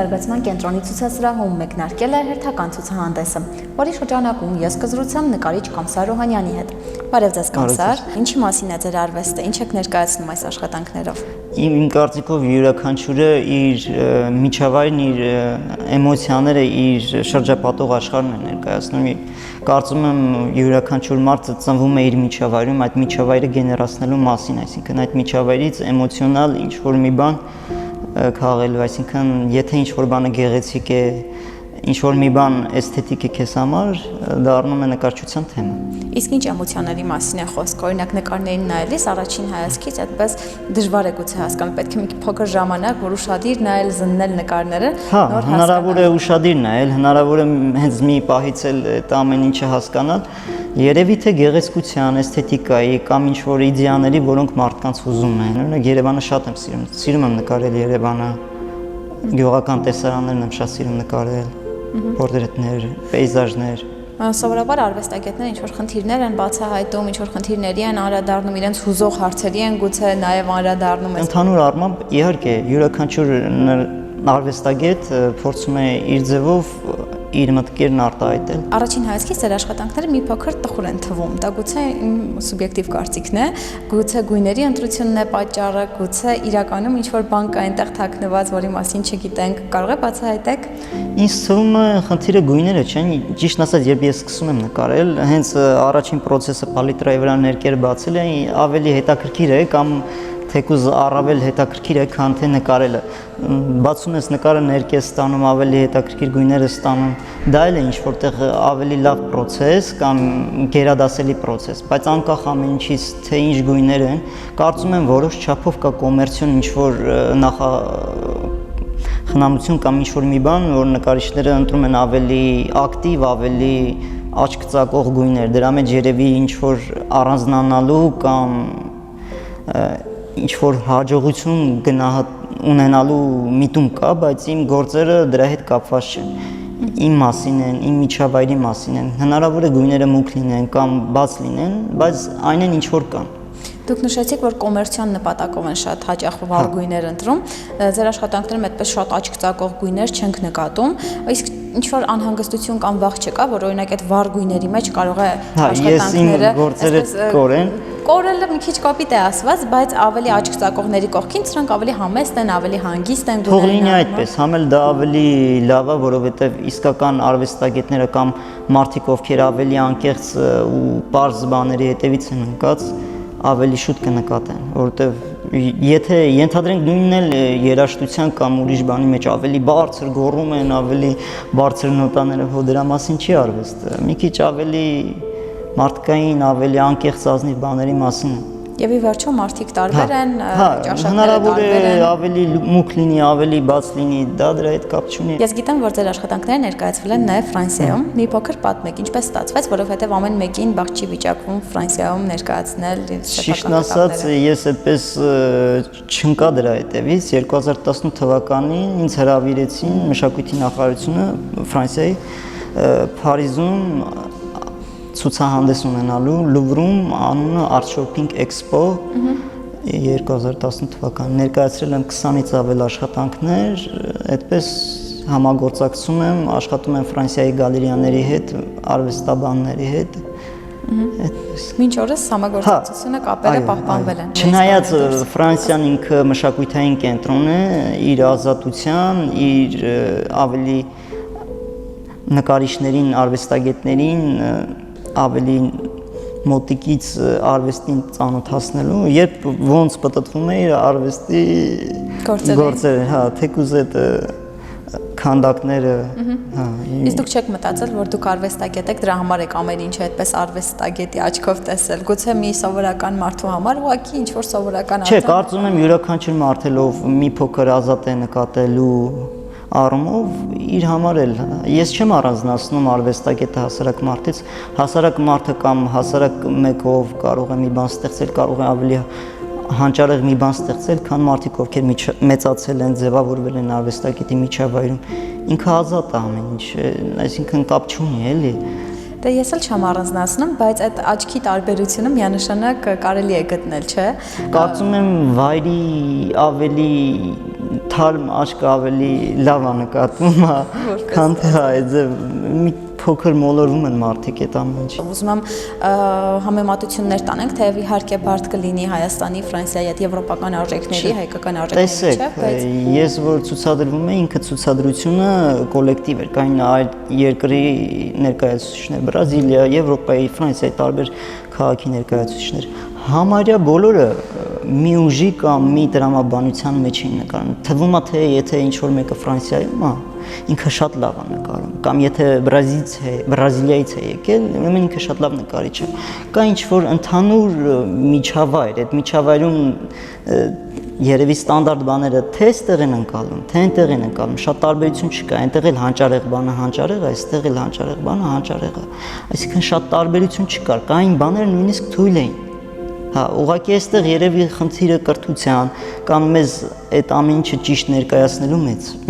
զարգացման կենտրոնի ցուցասրահում մեկնարկել է հերթական ցուցահանդեսը, որի շրջանակում ես կզրուցեմ նկարիչ Կամսար Ռոհանյանի հետ։ Բարև ձեզ Կամսար, ինչի մասին է ձեր արվեստը, ինչ եք ներկայացնում այս աշխատանքներով։ Իմ կարծիքով յուրաքանչյուրը իր միջավայրն, իր էմոցիաները, իր շրջապատող աշխարհն է ներկայացնում։ Կարծում եմ յուրաքանչյուր մարդ ծնվում է իր միջավայրում, այդ միջավայրը գեներացնելու մասին, այսինքն այդ միջավայրից էմոցիոնալ ինչ-որ մի բան քաղելու, այսինքն եթե ինչ-որ բանը գեղեցիկ է, ինչ-որ մի բան էսթետիկ է քեզ համար, դառնում է նկարչության թեմա։ Իսկ ինչ էմոցիաների մասին է խոսքը, օրինակ նկարներին նայելիս առաջին հայացքից այդպես դժվար է գուցե հասկանալ, պետք է մի փոքր ժամանակ, որ ուշադիր նայել, զննել նկարները, նոր հնարավոր է ուշադիր նայել, հնարավոր է հենց մի պահից էլ այդ ամեն ինչը հասկանալ, երևի թե գեղեցկության, էսթետիկայի կամ ինչ-որ իդեաների, որոնք մարդկանց հուզում են։ Օրինակ Երևանը շատ եմ սիրում եմ նկարել Երևանը, գյուղական տեսարաններն եմ շատ սիրում նկարել, պորտրետներ, պեյզաժներ։ Սովորաբար արվեստագետները ինչ-որ խնդիրներ են բացահայտում, ինչ-որ խնդիրների են անդրադառնում, իրենց հուզող հարցերի են գուցե նաև անդրադառնում։ Ընդհանուր առմամբ, իհարկե, յուրաքանչյուր արվեստագետ փորձում է իր ձևով իր մտքերն արտահայտել։ Առաջին հայացքից ձեր աշխատանքները մի փոքր տխուր են թվում։ Դա գուցե իմ սուբյեկտիվ կարծիքն է, գուցե գույների ընտրությունն է պատճառը, գուցե իրականում ինչ-որ բան կա այնտեղ թաքնված, որի մասին չգիտենք, կարող է բացահայտեք։ Ինձ թվում է խնդիրը գույները չեն, ճիշտն ասած, երբ ես սկսում եմ նկարել, հենց առաջին process-ը պալիտրայի վրա ներկեր բացելը ավելի հետաքրքիր է կամ թեկուզ առավել հետաքրքիր է, քան թե նկարելը։ Բացում ես նկարը ներկես ստանում, ավելի հետաքրքիր գույներ ես ստանում։ Դա էլ է ինչ-որտեղ ավելի լավ process կամ գերադասելի process, բայց անկախ ամեն ինչից, թե ինչ գույներ են, կարծում եմ որոշ չափով կա կոմերցիոն ինչ-որ խնամություն կամ ինչ-որ մի բան, որ նկարիչները ընտրում են ավելի ակտիվ, ավելի աչք ծակող գույներ, դրա մեջ երևի ինչ-որ առանձնանալու կամ ինչ-որ հաջողություն ունենալու միտում կա, բայց իմ գործերը դրա հետ կապված չեն, իմ մասին են, իմ միջավայրի մասին են, հնարավոր է գույները մուգ լինեն կամ բաց լինեն, բայց այն են ինչ-որ կան։ Դուք նշեցիք, որ կոմերցիոն նպատակով են շատ հաճախ վառ գույներ ընտրում, ձեր աշխատանքներում այդպես շատ աչք ծակող գույներ չենք նկատում, իսկ ինչ-որ անհանգստություն կամ վախ չկա, որ օրինակ այդ վառ գույների մեջ կարող է աշխատանքները կորելը մի քիչ կոպիտ է ասված, բայց ավելի աչք ծակողների կողքին սրանք ավելի համեստ են, ավելի հանգիստ են Թող լինի այդպես, համ էլ դա ավելի լավ է, որովհետև իսկական արվեստագետները կամ մարդիկ, ովքեր ավելի անկեղծ ու պարզ բաների հետևից են ընկած, ավելի շուտ կնկատեն, որովհետև եթե ենթադրենք նույնն էլ երաժշտության կամ ուրիշ բանի մեջ ավելի բարձր գոռում են, ավելի բարձր նոտաները, հո դրա մասին չի արվեստը, մի քիչ ավելի մարդկային, ավելի անկեղծ ազնիվ բաների մասին է։ Եվ ի վերջո մարդիկ տարբեր են, ճաշակները տարբեր են, ավելի մուգ լինի, ավելի բաց լինի, դա դրա հետ կապ չունի։ Ես գիտեմ, որ ձեր աշխատանքները ներկայացվել են նաև Ֆրանսիայում, մի փոքր պատմեք, ինչպես ստացվեց, որովհետև ամեն մեկին բախ չի վիճակվում Ֆրանսիայում ներկայացնել Ճիշտն ասած, ես այդպես չընկա դրա հետևից, 2018 թվականին ինձ հրավիրեցին մշակույթի նախարարությունը Ֆրանսիայի Փարիզում ցուցահանդես ունենալու Լուվրում անունը Art Shopping Expo 2018 թվականին ներկայացրել եմ 20-ից ավել աշխատանքներ, այդպես համագործակցում եմ, աշխատում եմ Ֆրանսիայի գալերիաների հետ, արվեստաբանների հետ։ Մինչ օրս համագործակցությունը կապերը պահպանվել են։ Չնայած Ֆրանսիան ինքը մշակութային կենտրոն է, իր ազատության, իր ավելի նկարիչներին, արվեստագետներին ավելի մոտիկից արվեստին ծանոթացնելու, երբ ոնց պտտվում է իր արվեստի գործերը, հա, թեկուզ այդ քանդակները, հա։ Իսկ դուք չեք մտածել, որ դուք արվեստագետ եք, դրա համար եք ամեն ինչը այդպես արվեստագետի աչքով տեսել, գուցե մի սովորական մարդու համար ուղղակի ինչ-որ սովորական Չէ, կարծում եմ յուրաքանչյուր մարդ ով մի փոքր ազատ է նկատելու առումով իր համար էլ ես չեմ առանձնացնում արվեստագետը հասարակ մարդից, հասարակ մարդը կամ հասարակ մեկով կարող է մի բան ստեղծել, կարող է ավելի հանճարեղ մի բան ստեղծել, քան մարդիկ, ովքեր մեծացել են, ձևավորվել են արվեստագետի միջավայրում, ինքը ազատ է ամեն ինչ, այսինքն կապ չունի, էլի։ Դե ես էլ չեմ առանձնացնում, բայց այդ աչքի տարբերությունը միանշանակ կարելի է գտնել, չէ։ Կարծում եմ վայրի ավելի թարմ աչքը ավելի լավ է նկատվում, քան թե այդ մի փոքր մոլորվում են մարդիկ այդ ամեն ինչի։ Ուզում եմ համեմատություններ տանենք, թեև իհարկե բարդ կլինի Հայաստանի, Ֆրանսիայի այդ եվրոպական արժեքների, հայկական արժեքների միջև, բայց ես որ ցուցադրվում եմ, ինքը ցուցադրությունը կոլեկտիվ էր, կային այլ երկրի ներկայացուցիչներ, Բրազիլիա, Եվրոպայի, Ֆրանսիայի տարբեր քաղաքի ներկայացուցիչներ։ Համարյա բոլորը մի ուժի կամ մի տրամաբանության մեջ էին նկարում։ Թվում է թե եթե ինչ-որ մեկը Ֆրանսիայում է, ինքը շատ լավ է նկարում, կամ եթե Բրազիլիայից է եկել, ուրեմն ինքը շատ լավ նկարիչ է։ Կա ինչ-որ ընդհանուր միջավայր, այդ միջավայրում երևի ստանդարտ բաները թե այստեղ են ընկալում, թե այնտեղ են ընկալում, շատ տարբերություն չկա, այնտեղ էլ հանճարեղ բանը հանճարեղ է, այստեղ էլ հանճարեղ բանը հանճարեղ է։ Այսինքն շատ տարբերություն չկար, կային բաները նույնիսկ թույլ էին։ Հա, ուղղակի այստեղ երևի խնդիրը կրթության կամ մեզ այդ ամեն ինչը ճիշտ ներկայացնելու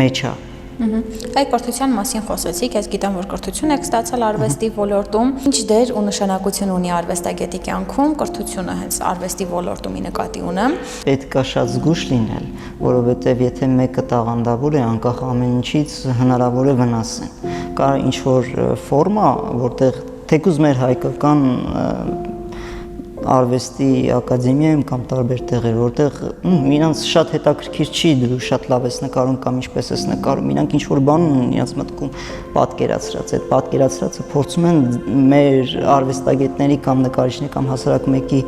մեջ է։ Այ կրթության մասին խոսեցիք, ես գիտեմ, որ կրթություն եք ստացել արվեստի ոլորտում։ Ինչ դեր ու նշանակություն ունի արվեստագետի կյանքում կրթությունը հենց արվեստի ոլորտումի նկատի ունեմ։ Պետք է շատ զգույշ լինել, որովհետև եթե մեկը տաղանդավոր է, անկախ ամեն ինչից հնարավոր է վնասեն։ Կա ինչ-որ ֆորմա, որտեղ թեկուզ մեր հայկական արվեստի ակադեմիայում կամ տարբեր տեղեր, որտեղ իրանց շատ հետաքրքիր չի դու շատ լավ ես նկարում կամ ինչպես ես նկարում, իրանք ինչ-որ բան ունեն իրանց մտքում պատկերացրած, այդ պատկերացրածը փորձում են մեր արվեստագետների կամ նկարիչների կամ հասարակ մեկի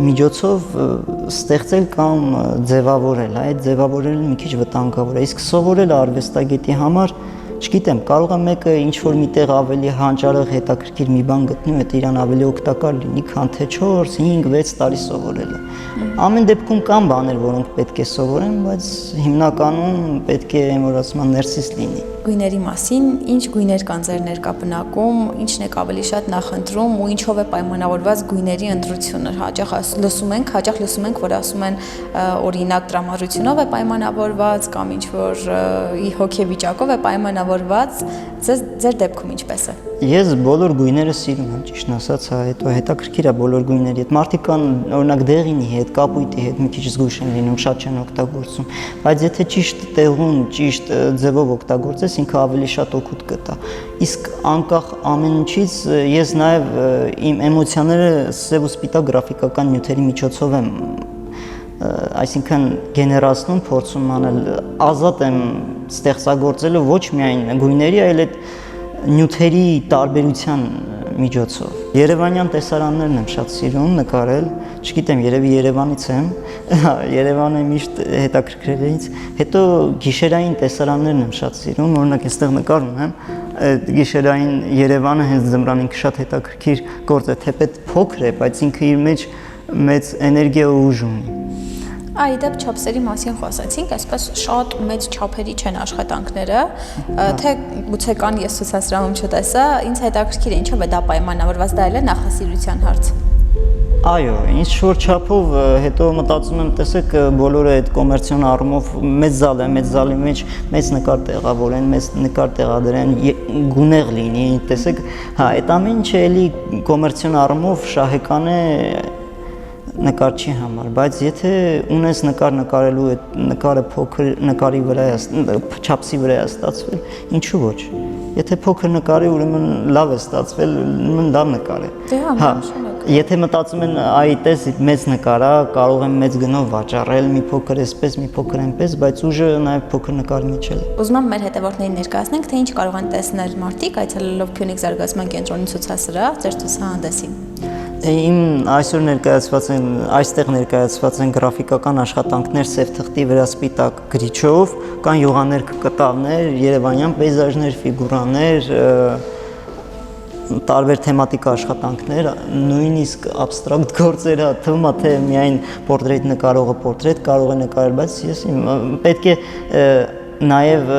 միջոցով ստեղծել կամ ձևավորել, այդ ձևավորելը մի քիչ վտանգավոր է, իսկ սովորել արվեստագետի համար չգիտեմ, կարող է մեկը ինչ-որ միտեղ ավելի հանճարեղ հետաքրքիր մի բան գտնի ու դա իրան ավելի օգտակար լինի, քան թե 4, 5, 6 տարի սովորելը։ Ամեն դեպքում կան բաներ, որոնք պետք է սովորեն, բայց հիմնականում պետք է, որ ասում են, ներսից լինի։ Գույների մասին, ինչ գույներ կան ձեր ներկա բնակում, ինչն եք ավելի շատ նախընտրում ու ինչով է պայմանավորված գույների ընտրությունը։ Հաճախ լսում ենք, որ ասում են օրինակ տրամադրությունով է պայմանավորված կամ ինչ-որ հոգեվիճակով է պայմանավորված, ձեր դեպքում ինչպես է։ Ես բոլոր գույները սիրում եմ, ճիշտն ասած, հետո հետաքրքիր է բոլոր գույների հետ։ Մարդիկ կան օրինակ դեղինի հետ, կապույտի հետ մի քիչ զգույշ են լինում, շատ չեն օգտագործում, բայց եթե ճիշտ տեղում, ճիշտ ձևով օգտագործես, ինքը ավելի շատ օգուտ կտա։ Իսկ անկախ ամեն ինչից ես նաև իմ էմոցիաները սև ու սպիտակ գրաֆիկական նյութերի միջոցով եմ, այսինքն գեներացնում, փորձում անել, ազատ եմ ստեղծագործելու ոչ միայն գույների, այլ այդ նյութերի տարբերության միջոցով։ Երևանյան տեսարաններն եմ շատ սիրում նկարել, չգիտեմ, երևի Երևանից եմ, Երևանը միշտ հետաքրքրել է ինձ, հետո գիշերային տեսարաններն եմ շատ սիրում, օրինակ այստեղ նկարում եմ, այդ գիշերային Երևանը հենց ձմռան ինքը շատ հետաքրքիր գործ է, թեպետ փոքր է, բայց ինքը իր մեջ մեծ էներգիա ու ուժ ունի։ Այդեպ չափսերի մասին խոսեցինք, այսպես շատ մեծ չափերի չեն աշխատանքները, թե գուցե կան ես ցուցասրահում չտեսա, ինձ հետաքրքիր է ինչով է դա պայմանավորված, դա էլ է նախասիրության հարց։ Այո, ինչ որ չափով հետո մտածում եմ, տեսեք, բոլորը այդ կոմերցիոն առումով մեծ զալ է, մեծ զալի մեջ մեծ նկար տեղավորեն, մեծ նկար տեղադրեն, գունեղ լինի, տեսեք, հա, այդ ամեն ինչը էլի կոմերցիոն առումով շահեկան է նկարչի համար, բայց եթե ունես նկար նկարելու այդ նկարը փոքր նկարի վրա է, չափսի վրա է ստացվել, ինչու ոչ։ Եթե փոքր նկար է, ուրեմն լավ է ստացվել, ուրեմն լավ նկար է։ Հա, եթե մտածում են, այ տես մեծ նկար է, կարող եմ մեծ գնով վաճառել, մի փոքր էսպես, մի փոքր այնպես, բայց ուժը նաև փոքր նկարի մեջ է։ Ուզում եմ մեր հետևորդներին ներկայացնենք, թե ինչ կարող են տեսնել մարդիկ այցելելով Փյունիկ զարգացման կենտրոնի ցուցասրահ, ձեր ցուցահանդեսին։ Իմ այսօր ներկայացված են, այստեղ ներկայացված են գրաֆիկական աշխատանքներ սև թղթի վրա սպիտակ գրիչով, կան յուղաներկ կտավներ, երևանյան պեյզաժներ, ֆիգուրաներ, տարբեր թեմատիկա աշխատանքներ, նույնիսկ абստրակտ գործեր, թվում է թե միայն պորտրետ նկարողը պորտրետ կարող է նկարել, բայց ես պետք է նաև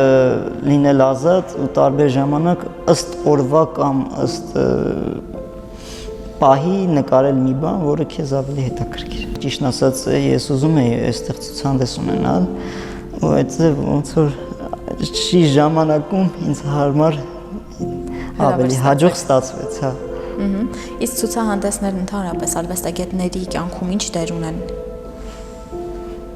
լինել ազատ ու տարբեր ժամանակ ըստ օրվա կամ ըստ պահի նկարել մի բան, որը քեզ ավելի հետաքրքիր։ Ճիշտն ասած, ես ուզում եի այստեղ ցուցահանդես ունենալ, ու այդտեղ ոնց որ չի ժամանակում ինձ համար ավելի հաջող ստացվեց, հա։ Իսկ ցուցահանդեսներն ընդհանրապես արվեստագետների կյանքում ինչ դեր ունեն։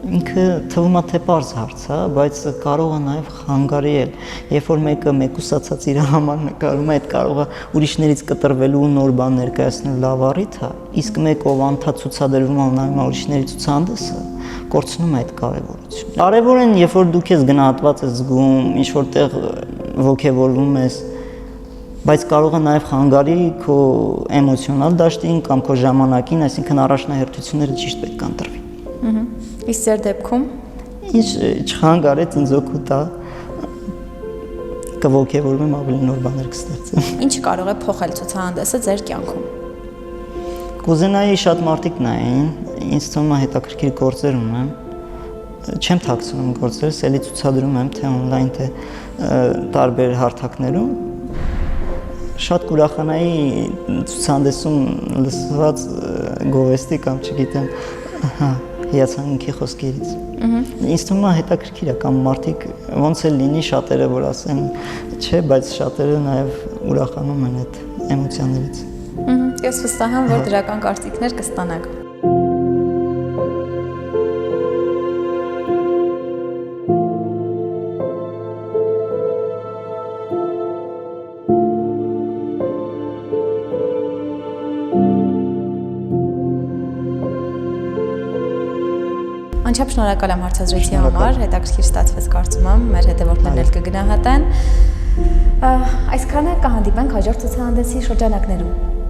ինքը թվում է թե պարզ հարց է, բայց կարող է նաև խանգարել։ Երբ որ մեկը մեկուսացած իր համար նկարում է, այդ կարող է ուրիշներից կտրվելու ու նոր բան ներկայացնելու լավ առիթ է, իսկ մեկ ով անդադ ցուցադրվում է նայում է ուրիշների ցուցահանդեսը, կորցնում է այդ կարևորությունը։ Կարևոր են, երբ որ դու քեզ գնահատված ես զգում, ինչ որտեղ ոգևորվում ես, բայց կարող է նաև խանգարի քո էմոցիոնալ դաշտին կամ քո ժամանակին, այսինքն առաջնահերթությունները ճիշտ պետք է ընտրվի։ Իսկ ձեր դեպքում Ինչ չխանգարեց ինձ օգուտ է կողքեվորում ավելի նոր բաներ կստեղծեմ։ ինչ կարող է փոխել ցուցահանդեսը ձեր կյանքում։ Կուզենայի շատ մարդիկ նայեն, ինձ թվում է հետաքրքիր գործեր ունեմ։ Չեմ թաքցնում գործերս, ելի ցուցադրում եմ թե on-line, թե տարբեր հարթակներում։ Շատ կուրախանայի ցուցահանդեսում լսված գովեստի կամ չգիտեմ, հիացանքի խոսքերից։ Ինձ թվում է հետաքրքիր է կամ մարդիկ ոնց էլ լինի շատերը որ ասեն, չէ, բայց շատերը նաև ուրախանում են այդ էմոցիաներից։ Ես վստահ եմ, որ դրական կարծիքներ կստանաք։ Անչափ շնորհակալ եմ հարցազրույցի համար, հետաքրքիր ստացվեց կարծում եմ, մեր հետևորդներն էլ կգնահատեն։ Այսքանը կհանդիպենք հաջորդ ցուցահանդեսի շրջանակներում։